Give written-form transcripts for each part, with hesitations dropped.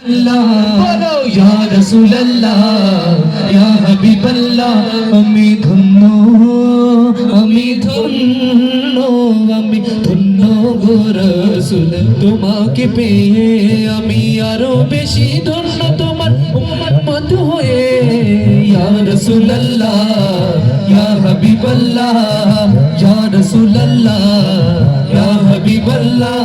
বলো ইয়া রাসূলুল্লাহ ইয়া হাবিবাল্লাহ আমি ধন্য আমি ধন্য আমি ধন্য গো রাসূল তোমাকে পেয়ে আমি আরো বেশি ধন্য তোমার উম্মত হয়ে ইয়া রাসূলুল্লাহ ইয়া হাবিবাল্লাহ ইয়া রাসূলুল্লাহ ইয়া হাবিবাল্লাহ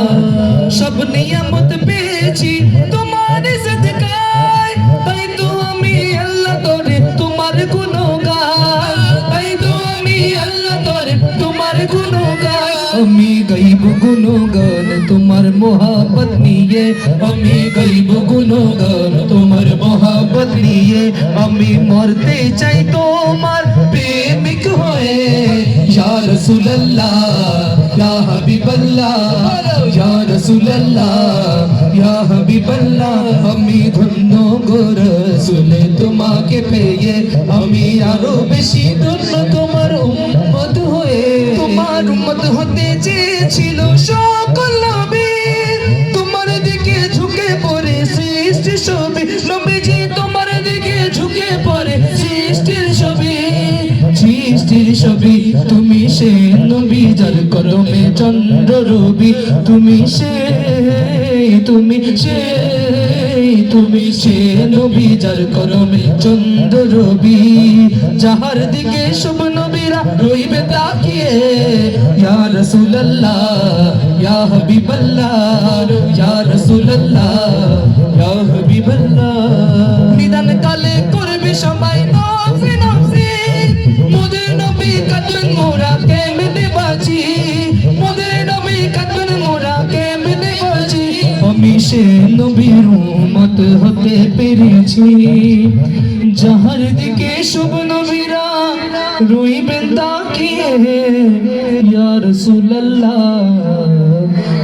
সব নিয়ামত পেয়েছি তোমার সদকায় তাই তো আমি আল্লাহ তোরে তোমার গুণগান তাই তো আমি আল্লাহ তোরে তোমার গুণগান আমি গাইব গুণগান তোমার মোহাব্বত নিয়ে আমি গাইব গুণগান তোমার মোহাব্বত নিয়ে আমি মরতে চাই তোমার প্রেমিক হয়ে ইয়া রাসূলুল্লাহ ইয়া হাবিবাল্লাহ ইয়া রাসূলুল্লাহ ইয়া হাবিবাল্লাহ আমি ধন্য গো রাসূল তোমাকে পেয়ে আমি আরো বেশি ধন্য তোমার উম্মত হয়ে তোমার উম্মত হতে চেয়েছিল সকল নবী তোমার দিকে ঝুঁকে পড়ে সৃষ্টি সবই নবীজি তোমার দিকে ঝুঁকে পড়ে সৃষ্টির সবই তুমি সে নবী যার কলমে চন্দ্র রবি তুমি সে নবী যার কলমে চন্দ্র রবি যাহার দিকে সব নবীরা রইবে তাকিয়ে ইয়া রাসূলুল্লাহ ইয়া হাবিবাল্লাহ ইয়া রাসূলুল্লাহ ইয়া হাবিবাল্লাহ নিদান কালে করবে সবাই নফসি নফসি মোদের নবী কাঁদবেন মোরা কেমনে বাঁচি মোদের নবী কাঁদবেন মোরা কেমনে বাঁচি আমি সে নবীর উম্মত হতে পেরেছি যাহার দিকে সব নবীরা রইবেন তাকিয়ে ইয়া রাসূলুল্লাহ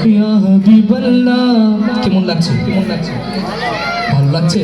ইয়া হাবিবাল্লাহ কেমন লাগছে ভালো লাগছে